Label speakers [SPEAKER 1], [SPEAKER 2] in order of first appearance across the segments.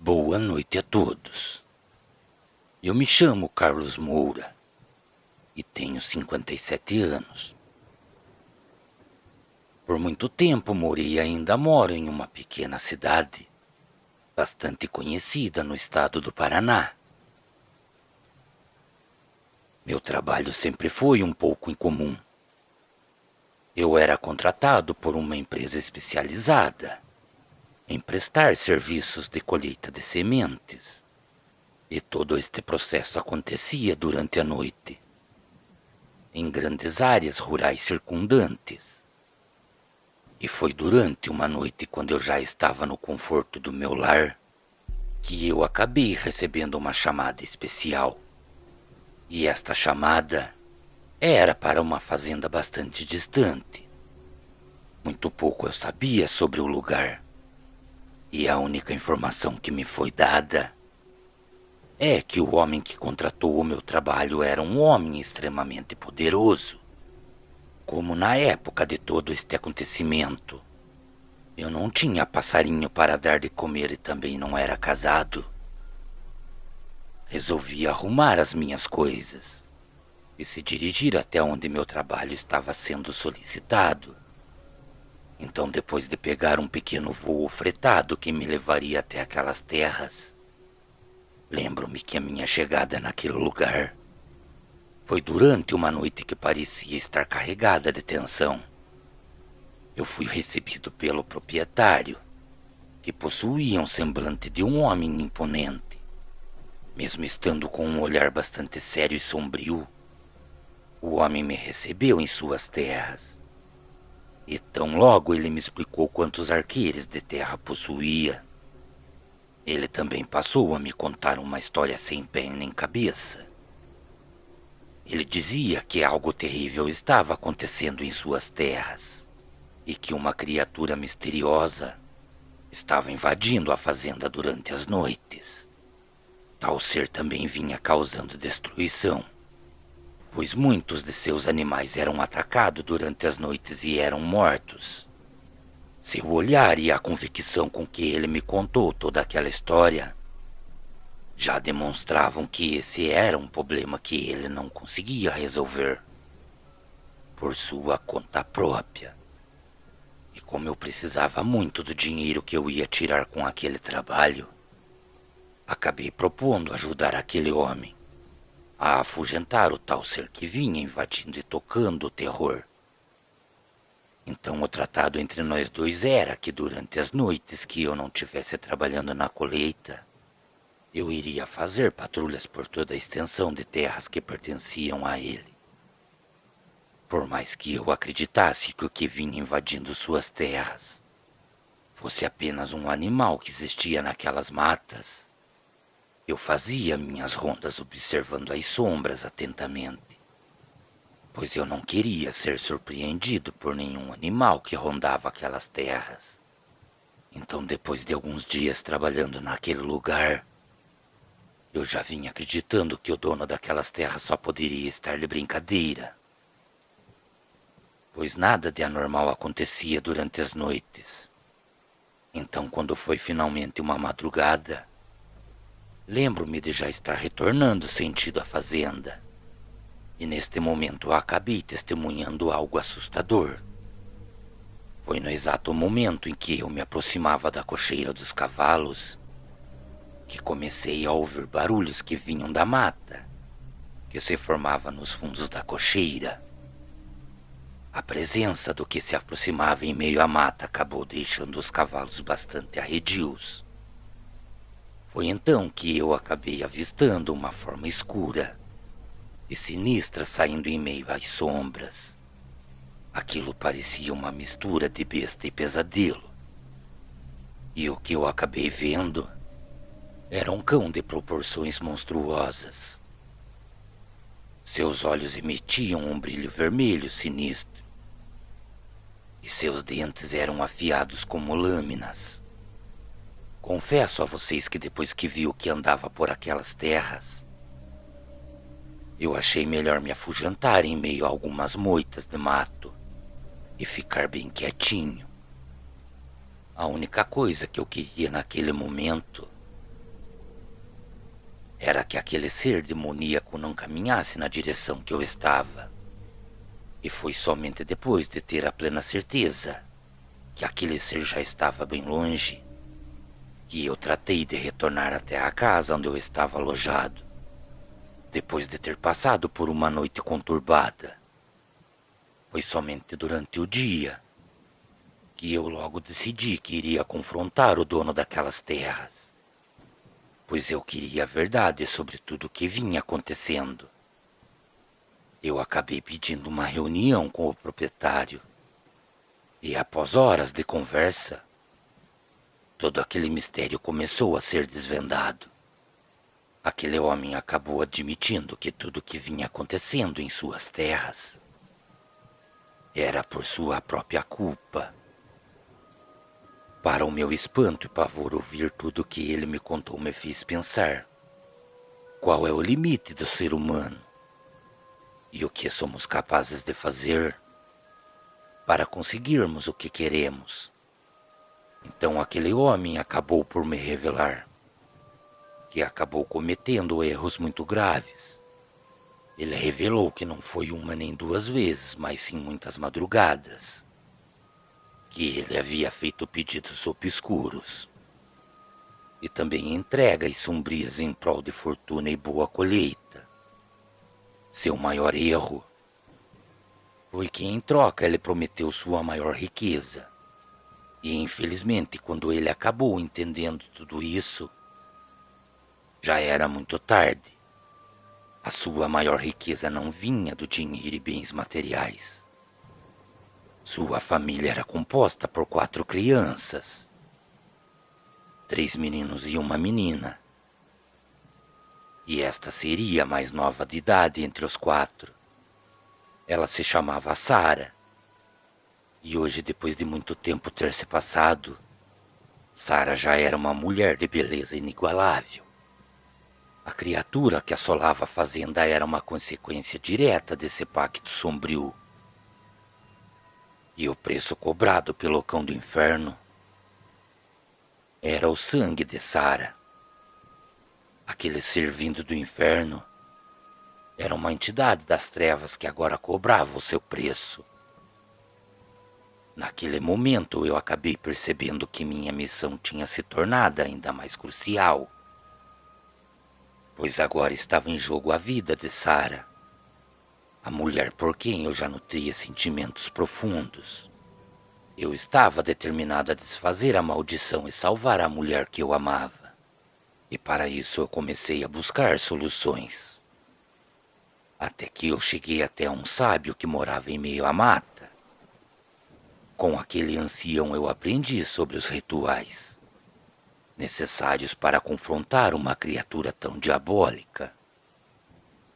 [SPEAKER 1] Boa noite a todos. Eu me chamo Carlos Moura e tenho 57 anos. Por muito tempo morei e ainda moro em uma pequena cidade, bastante conhecida no estado do Paraná. Meu trabalho sempre foi um pouco incomum. Eu era contratado por uma empresa especializada em prestar serviços de colheita de sementes. E todo este processo acontecia durante a noite, em grandes áreas rurais circundantes. E foi durante uma noite, quando eu já estava no conforto do meu lar, que eu acabei recebendo uma chamada especial. E esta chamada era para uma fazenda bastante distante. Muito pouco eu sabia sobre o lugar. E a única informação que me foi dada é que o homem que contratou o meu trabalho era um homem extremamente poderoso. Como na época de todo este acontecimento, eu não tinha passarinho para dar de comer e também não era casado, resolvi arrumar as minhas coisas e se dirigir até onde meu trabalho estava sendo solicitado. Então, depois de pegar um pequeno voo fretado que me levaria até aquelas terras, lembro-me que a minha chegada naquele lugar foi durante uma noite que parecia estar carregada de tensão. Eu fui recebido pelo proprietário, que possuía um semblante de um homem imponente. Mesmo estando com um olhar bastante sério e sombrio, o homem me recebeu em suas terras. E tão logo ele me explicou quantos arqueires de terra possuía, ele também passou a me contar uma história sem pé nem cabeça. Ele dizia que algo terrível estava acontecendo em suas terras e que uma criatura misteriosa estava invadindo a fazenda durante as noites. Tal ser também vinha causando destruição, pois muitos de seus animais eram atacados durante as noites e eram mortos. Seu olhar e a convicção com que ele me contou toda aquela história já demonstravam que esse era um problema que ele não conseguia resolver por sua conta própria. E como eu precisava muito do dinheiro que eu ia tirar com aquele trabalho, acabei propondo ajudar aquele homem a afugentar o tal ser que vinha invadindo e tocando o terror. Então o tratado entre nós dois era que durante as noites que eu não estivesse trabalhando na colheita, eu iria fazer patrulhas por toda a extensão de terras que pertenciam a ele. Por mais que eu acreditasse que o que vinha invadindo suas terras fosse apenas um animal que existia naquelas matas, eu fazia minhas rondas observando as sombras atentamente, pois eu não queria ser surpreendido por nenhum animal que rondava aquelas terras. Então, depois de alguns dias trabalhando naquele lugar, eu já vinha acreditando que o dono daquelas terras só poderia estar de brincadeira, pois nada de anormal acontecia durante as noites. Então, quando foi finalmente uma madrugada, lembro-me de já estar retornando sentido à fazenda. E neste momento eu acabei testemunhando algo assustador. Foi no exato momento em que eu me aproximava da cocheira dos cavalos que comecei a ouvir barulhos que vinham da mata, que se formava nos fundos da cocheira. A presença do que se aproximava em meio à mata acabou deixando os cavalos bastante arredios. Foi então que eu acabei avistando uma forma escura e sinistra saindo em meio às sombras. Aquilo parecia uma mistura de besta e pesadelo. E o que eu acabei vendo era um cão de proporções monstruosas. Seus olhos emitiam um brilho vermelho sinistro, e seus dentes eram afiados como lâminas. Confesso a vocês que depois que vi o que andava por aquelas terras, eu achei melhor me afugentar em meio a algumas moitas de mato e ficar bem quietinho. A única coisa que eu queria naquele momento era que aquele ser demoníaco não caminhasse na direção que eu estava. E foi somente depois de ter a plena certeza que aquele ser já estava bem longe que eu tratei de retornar até a casa onde eu estava alojado, depois de ter passado por uma noite conturbada. Foi somente durante o dia que eu logo decidi que iria confrontar o dono daquelas terras, pois eu queria a verdade sobre tudo o que vinha acontecendo. Eu acabei pedindo uma reunião com o proprietário, e após horas de conversa, todo aquele mistério começou a ser desvendado. Aquele homem acabou admitindo que tudo o que vinha acontecendo em suas terras era por sua própria culpa. Para o meu espanto e pavor, ouvir tudo o que ele me contou me fez pensar: qual é o limite do ser humano? E o que somos capazes de fazer para conseguirmos o que queremos? Então aquele homem acabou por me revelar que acabou cometendo erros muito graves. Ele revelou que não foi uma nem duas vezes, mas sim muitas madrugadas, que ele havia feito pedidos obscuros e também entregas sombrias em prol de fortuna e boa colheita. Seu maior erro foi que em troca ele prometeu sua maior riqueza. E infelizmente, quando ele acabou entendendo tudo isso, já era muito tarde. A sua maior riqueza não vinha do dinheiro e bens materiais. Sua família era composta por 4 crianças, 3 meninos e uma menina. E esta seria a mais nova de idade entre os 4. Ela se chamava Sara. E hoje, depois de muito tempo ter se passado, Sara já era uma mulher de beleza inigualável. A criatura que assolava a fazenda era uma consequência direta desse pacto sombrio. E o preço cobrado pelo cão do inferno era o sangue de Sara. Aquele ser vindo do inferno era uma entidade das trevas que agora cobrava o seu preço. Naquele momento eu acabei percebendo que minha missão tinha se tornado ainda mais crucial, pois agora estava em jogo a vida de Sara, a mulher por quem eu já nutria sentimentos profundos. Eu estava determinado a desfazer a maldição e salvar a mulher que eu amava, e para isso eu comecei a buscar soluções. Até que eu cheguei até um sábio que morava em meio à mata. Com aquele ancião eu aprendi sobre os rituais necessários para confrontar uma criatura tão diabólica.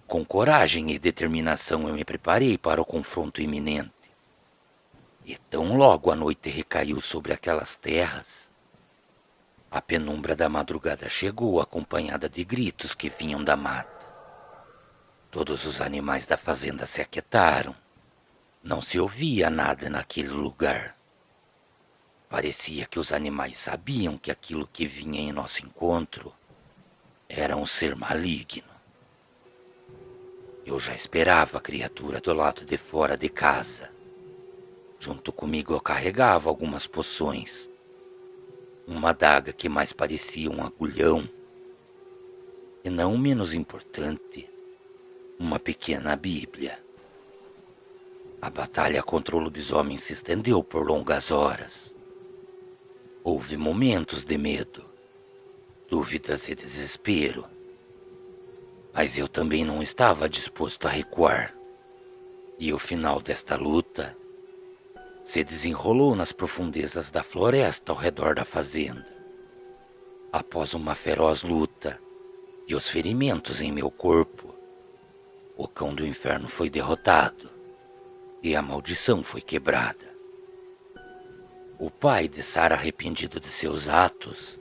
[SPEAKER 1] Com coragem e determinação eu me preparei para o confronto iminente. E tão logo a noite recaiu sobre aquelas terras, a penumbra da madrugada chegou acompanhada de gritos que vinham da mata. Todos os animais da fazenda se aquietaram. Não se ouvia nada naquele lugar. Parecia que os animais sabiam que aquilo que vinha em nosso encontro era um ser maligno. Eu já esperava a criatura do lado de fora de casa. Junto comigo eu carregava algumas poções, uma adaga que mais parecia um agulhão, e não menos importante, uma pequena Bíblia. A batalha contra o lobisomem se estendeu por longas horas. Houve momentos de medo, dúvidas e desespero, mas eu também não estava disposto a recuar. E o final desta luta se desenrolou nas profundezas da floresta ao redor da fazenda. Após uma feroz luta e os ferimentos em meu corpo, o cão do inferno foi derrotado e a maldição foi quebrada. O pai de Sara, arrependido de seus atos,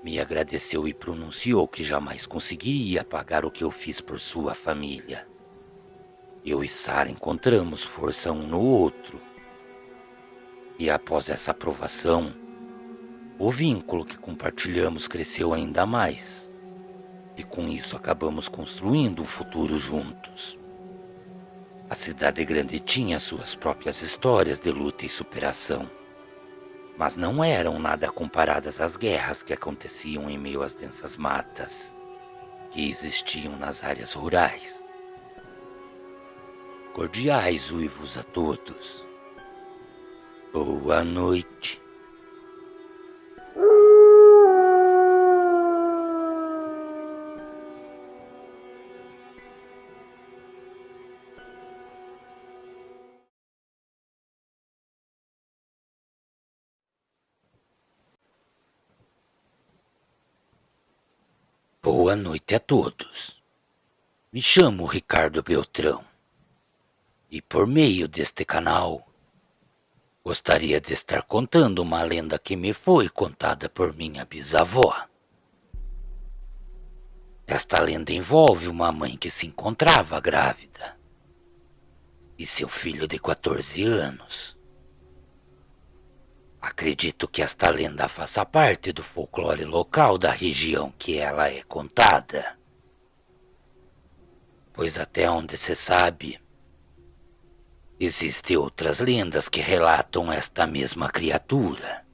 [SPEAKER 1] me agradeceu e pronunciou que jamais conseguiria pagar o que eu fiz por sua família. Eu e Sara encontramos força um no outro. E após essa aprovação, o vínculo que compartilhamos cresceu ainda mais. e com isso acabamos construindo um futuro juntos. A cidade grande tinha suas próprias histórias de luta e superação, mas não eram nada comparadas às guerras que aconteciam em meio às densas matas que existiam nas áreas rurais. Cordiais uivos a todos. Boa noite. Boa noite a todos. Me chamo Ricardo Beltrão e por meio deste canal gostaria de estar contando uma lenda que me foi contada por minha bisavó. Esta lenda envolve uma mãe que se encontrava grávida e seu filho de 14 anos. Acredito que esta lenda faça parte do folclore local da região que ela é contada, pois até onde se sabe, existem outras lendas que relatam esta mesma criatura.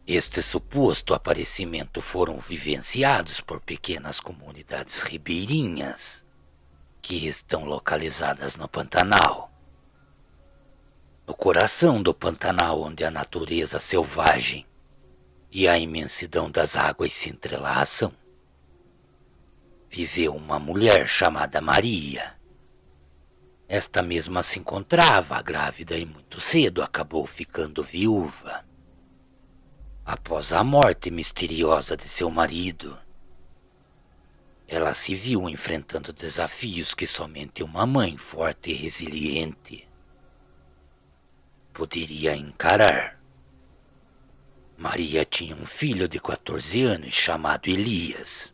[SPEAKER 1] Este suposto aparecimento foram vivenciados por pequenas comunidades ribeirinhas que estão localizadas no Pantanal. No coração do Pantanal, onde a natureza selvagem e a imensidão das águas se entrelaçam, viveu uma mulher chamada Maria. Esta mesma se encontrava grávida e muito cedo acabou ficando viúva. Após a morte misteriosa de seu marido, ela se viu enfrentando desafios que somente uma mãe forte e resiliente poderia encarar. Maria tinha um filho de 14 anos chamado Elias,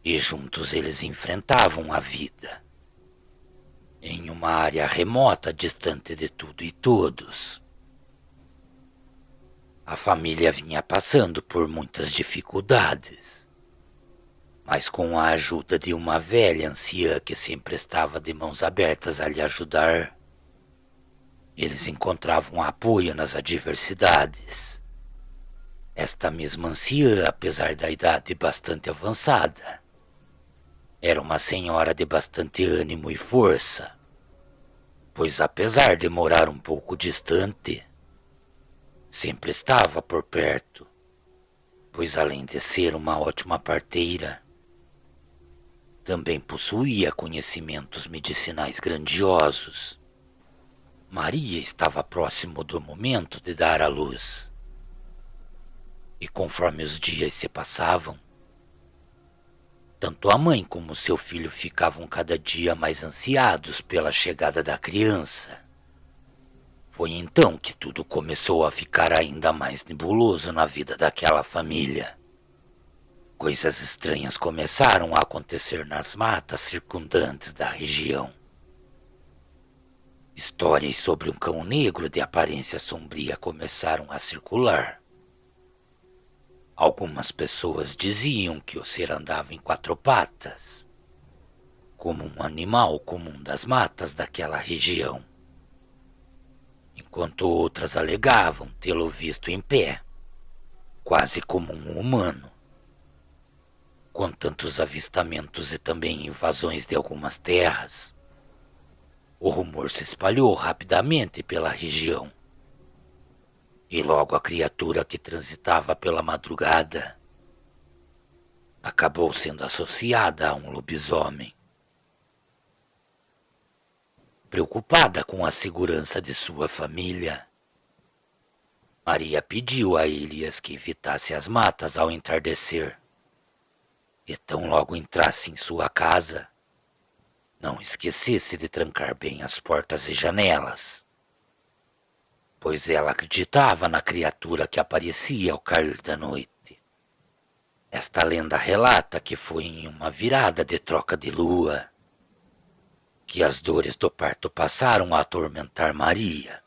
[SPEAKER 1] e juntos eles enfrentavam a vida em uma área remota, distante de tudo e todos. A família vinha passando por muitas dificuldades, mas com a ajuda de uma velha anciã que sempre estava de mãos abertas a lhe ajudar, eles encontravam apoio nas adversidades. Esta mesma anciã, apesar da idade bastante avançada, era uma senhora de bastante ânimo e força, pois apesar de morar um pouco distante, sempre estava por perto, pois além de ser uma ótima parteira, também possuía conhecimentos medicinais grandiosos. Maria estava próximo do momento de dar à luz, e conforme os dias se passavam, tanto a mãe como seu filho ficavam cada dia mais ansiados pela chegada da criança. Foi então que tudo começou a ficar ainda mais nebuloso na vida daquela família. Coisas estranhas começaram a acontecer nas matas circundantes da região. Histórias sobre um cão negro de aparência sombria começaram a circular. Algumas pessoas diziam que o ser andava em 4 patas, como um animal comum das matas daquela região, enquanto outras alegavam tê-lo visto em pé, quase como um humano. Com tantos avistamentos e também invasões de algumas terras, o rumor se espalhou rapidamente pela região. E logo a criatura que transitava pela madrugada acabou sendo associada a um lobisomem. Preocupada com a segurança de sua família, Maria pediu a Elias que evitasse as matas ao entardecer. E tão logo entrasse em sua casa, não esquecesse de trancar bem as portas e janelas, pois ela acreditava na criatura que aparecia ao cair da noite. Esta lenda relata que foi em uma virada de troca de lua que as dores do parto passaram a atormentar Maria.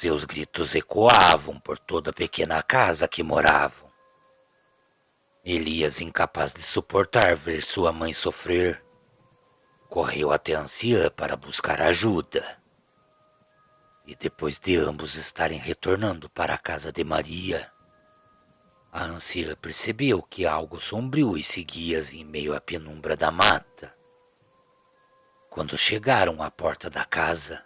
[SPEAKER 1] Seus gritos ecoavam por toda a pequena casa que moravam. Elias, incapaz de suportar ver sua mãe sofrer, correu até a anciã para buscar ajuda. E depois de ambos estarem retornando para a casa de Maria, a anciã percebeu que algo sombrio os seguia em meio à penumbra da mata. Quando chegaram à porta da casa,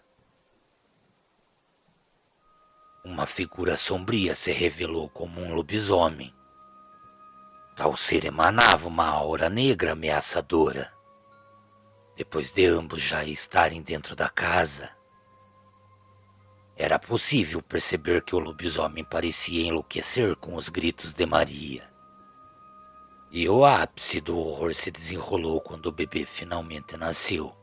[SPEAKER 1] uma figura sombria se revelou como um lobisomem. Tal ser emanava uma aura negra ameaçadora. Depois de ambos já estarem dentro da casa, era possível perceber que o lobisomem parecia enlouquecer com os gritos de Maria. E o ápice do horror se desenrolou quando o bebê finalmente nasceu.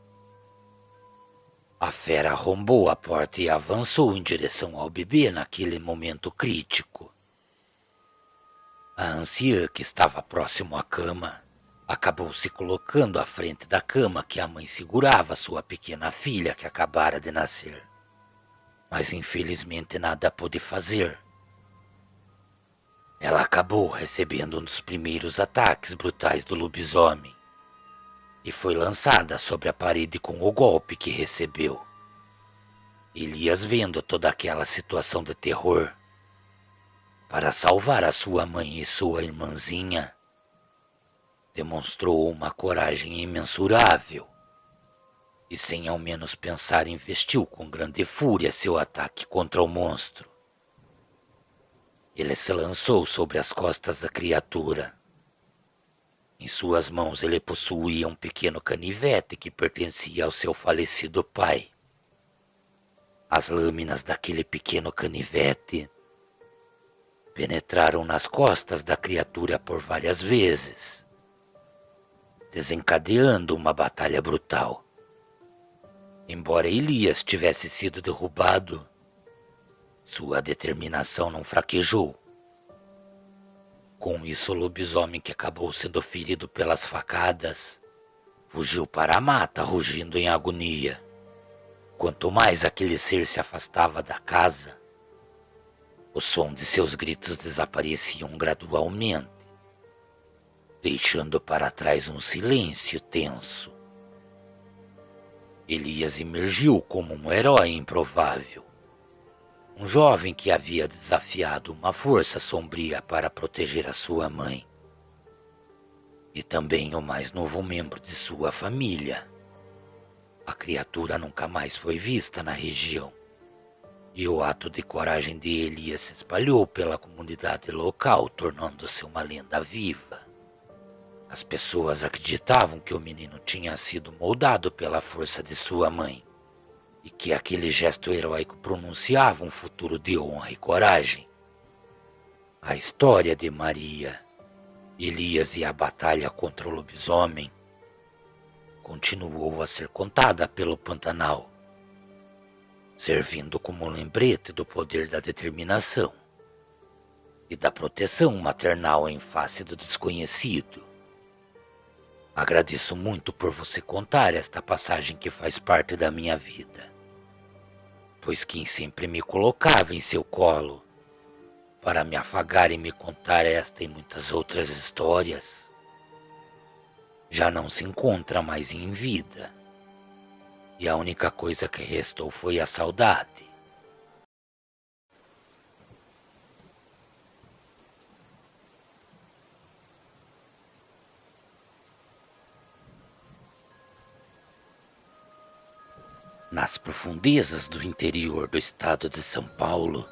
[SPEAKER 1] A fera arrombou a porta e avançou em direção ao bebê naquele momento crítico. A anciã, que estava próximo à cama, acabou se colocando à frente da cama que a mãe segurava sua pequena filha que acabara de nascer. Mas infelizmente nada pôde fazer. Ela acabou recebendo um dos primeiros ataques brutais do lobisomem e foi lançada sobre a parede com o golpe que recebeu. Elias, vendo toda aquela situação de terror, para salvar a sua mãe e sua irmãzinha, demonstrou uma coragem imensurável e, sem ao menos pensar, investiu com grande fúria seu ataque contra o monstro. Ele se lançou sobre as costas da criatura. Em suas mãos ele possuía um pequeno canivete que pertencia ao seu falecido pai. As lâminas daquele pequeno canivete penetraram nas costas da criatura por várias vezes, desencadeando uma batalha brutal. Embora Elias tivesse sido derrubado, sua determinação não fraquejou. Com isso, o lobisomem, que acabou sendo ferido pelas facadas, fugiu para a mata, rugindo em agonia. Quanto mais aquele ser se afastava da casa, o som de seus gritos desapareciam gradualmente, deixando para trás um silêncio tenso. Elias emergiu como um herói improvável, um jovem que havia desafiado uma força sombria para proteger a sua mãe, e também o mais novo membro de sua família. A criatura nunca mais foi vista na região, e o ato de coragem de Elias se espalhou pela comunidade local, tornando-se uma lenda viva. As pessoas acreditavam que o menino tinha sido moldado pela força de sua mãe e que aquele gesto heróico pronunciava um futuro de honra e coragem. A história de Maria, Elias e a batalha contra o lobisomem continuou a ser contada pelo Pantanal, servindo como lembrete do poder da determinação e da proteção maternal em face do desconhecido. Agradeço muito por você contar esta passagem que faz parte da minha vida, pois quem sempre me colocava em seu colo para me afagar e me contar esta e muitas outras histórias já não se encontra mais em vida, e a única coisa que restou foi a saudade. Nas profundezas do interior do estado de São Paulo,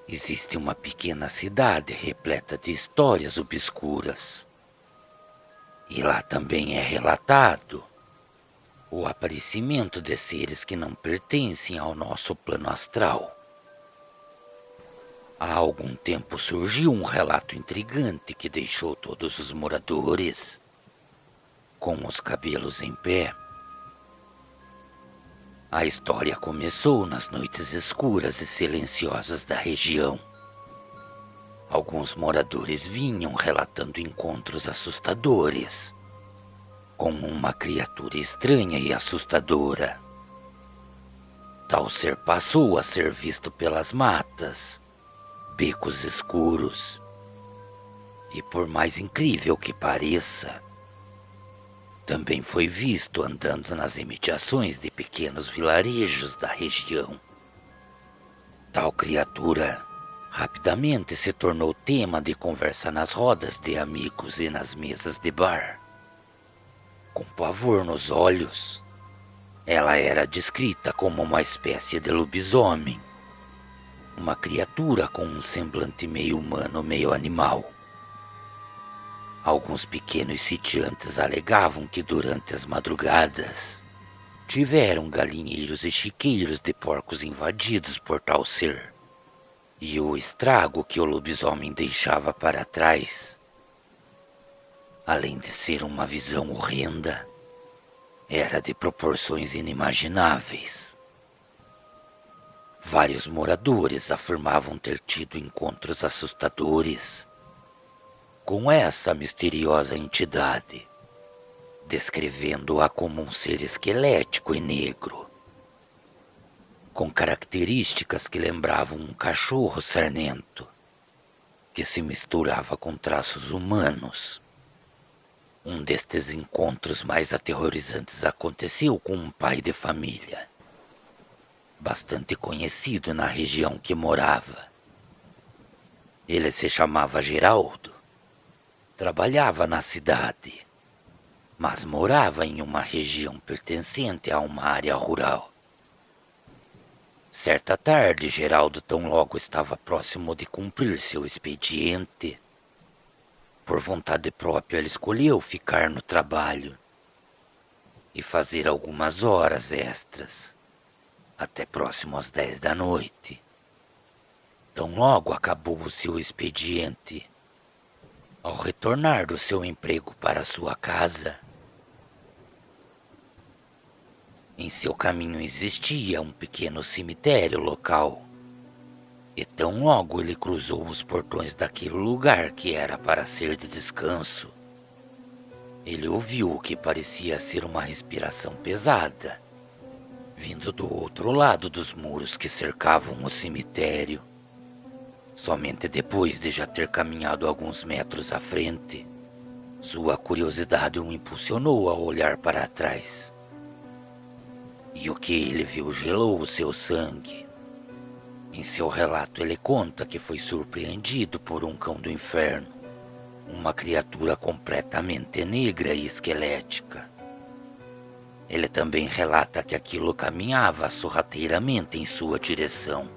[SPEAKER 1] existe uma pequena cidade repleta de histórias obscuras. E lá também é relatado o aparecimento de seres que não pertencem ao nosso plano astral. Há algum tempo surgiu um relato intrigante que deixou todos os moradores com os cabelos em pé. A história começou nas noites escuras e silenciosas da região. Alguns moradores vinham relatando encontros assustadores com uma criatura estranha e assustadora. Tal ser passou a ser visto pelas matas, becos escuros, e por mais incrível que pareça, também foi visto andando nas imediações de pequenos vilarejos da região. Tal criatura rapidamente se tornou tema de conversa nas rodas de amigos e nas mesas de bar. Com pavor nos olhos, ela era descrita como uma espécie de lobisomem, uma criatura com um semblante meio humano, meio animal. Alguns pequenos sitiantes alegavam que durante as madrugadas tiveram galinheiros e chiqueiros de porcos invadidos por tal ser, e o estrago que o lobisomem deixava para trás, além de ser uma visão horrenda, era de proporções inimagináveis. Vários moradores afirmavam ter tido encontros assustadores com essa misteriosa entidade, descrevendo-a como um ser esquelético e negro, com características que lembravam um cachorro sarnento, que se misturava com traços humanos. Um destes encontros mais aterrorizantes aconteceu com um pai de família, bastante conhecido na região que morava. Ele se chamava Geraldo. Trabalhava na cidade, mas morava em uma região pertencente a uma área rural. Certa tarde, Geraldo tão logo estava próximo de cumprir seu expediente. Por vontade própria, ele escolheu ficar no trabalho e fazer algumas horas extras, até próximo às 10 da noite. Tão logo acabou o seu expediente, ao retornar do seu emprego para sua casa, em seu caminho existia um pequeno cemitério local, e tão logo ele cruzou os portões daquele lugar que era para ser de descanso, ele ouviu o que parecia ser uma respiração pesada, vindo do outro lado dos muros que cercavam o cemitério. Somente depois de já ter caminhado alguns metros à frente, sua curiosidade o impulsionou a olhar para trás. E o que ele viu gelou o seu sangue. Em seu relato ele conta que foi surpreendido por um cão do inferno, uma criatura completamente negra e esquelética. Ele também relata que aquilo caminhava sorrateiramente em sua direção,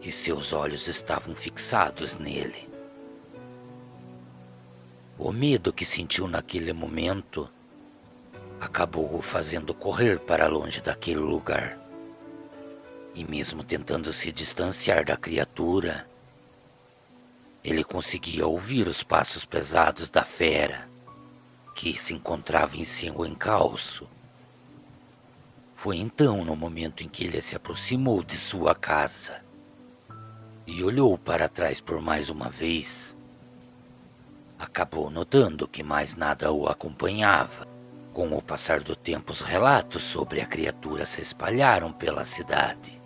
[SPEAKER 1] e seus olhos estavam fixados nele. O medo que sentiu naquele momento acabou o fazendo correr para longe daquele lugar. E mesmo tentando se distanciar da criatura, ele conseguia ouvir os passos pesados da fera, que se encontrava em seu encalço. Foi então, no momento em que ele se aproximou de sua casa e olhou para trás por mais uma vez, acabou notando que mais nada o acompanhava. Com o passar do tempo, os relatos sobre a criatura se espalharam pela cidade,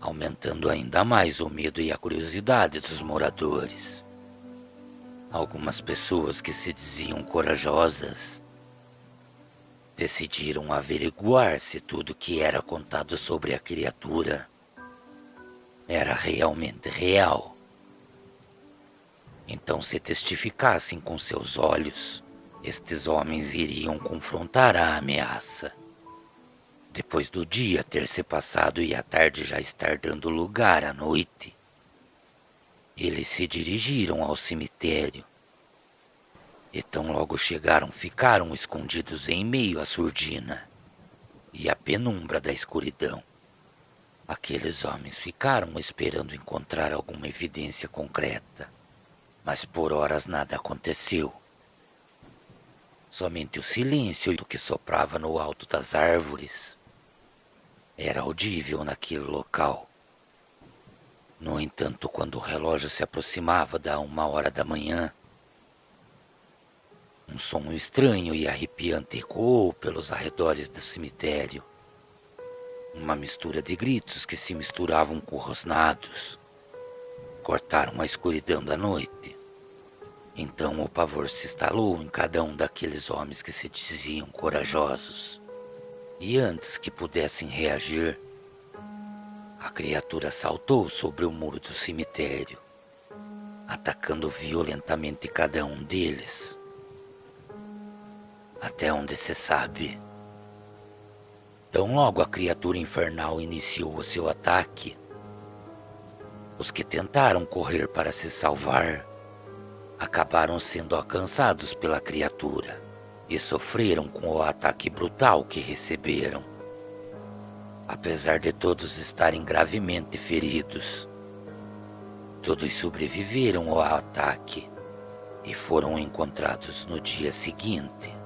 [SPEAKER 1] aumentando ainda mais o medo e a curiosidade dos moradores. Algumas pessoas que se diziam corajosas decidiram averiguar se tudo que era contado sobre a criatura era realmente real. Então, se testificassem com seus olhos, estes homens iriam confrontar a ameaça. Depois do dia ter se passado e a tarde já estar dando lugar à noite, eles se dirigiram ao cemitério. E tão logo chegaram, ficaram escondidos em meio à surdina e à penumbra da escuridão. Aqueles homens ficaram esperando encontrar alguma evidência concreta, mas por horas nada aconteceu. Somente o silêncio que soprava no alto das árvores era audível naquele local. No entanto, quando o relógio se aproximava da 1 hora da manhã, um som estranho e arrepiante ecoou pelos arredores do cemitério. Uma mistura de gritos que se misturavam com rosnados. Cortaram a escuridão da noite. Então o pavor se instalou em cada um daqueles homens que se diziam corajosos. E antes que pudessem reagir, a criatura saltou sobre o muro do cemitério, atacando violentamente cada um deles. Até onde se sabe, tão logo a criatura infernal iniciou o seu ataque, os que tentaram correr para se salvar acabaram sendo alcançados pela criatura e sofreram com o ataque brutal que receberam. Apesar de todos estarem gravemente feridos, todos sobreviveram ao ataque e foram encontrados no dia seguinte.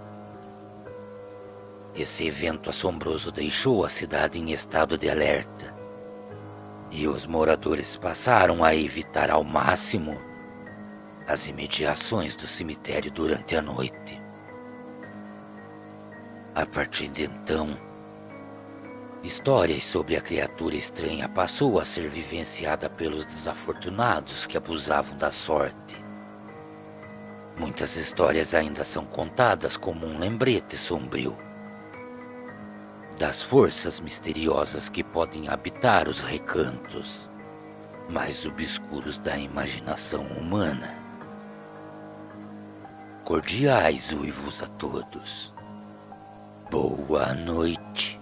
[SPEAKER 1] Esse evento assombroso deixou a cidade em estado de alerta, e os moradores passaram a evitar ao máximo as imediações do cemitério durante a noite. A partir de então, histórias sobre a criatura estranha passou a ser vivenciada pelos desafortunados que abusavam da sorte. Muitas histórias ainda são contadas como um lembrete sombrio das forças misteriosas que podem habitar os recantos mais obscuros da imaginação humana. Cordiais uivos a todos. Boa noite.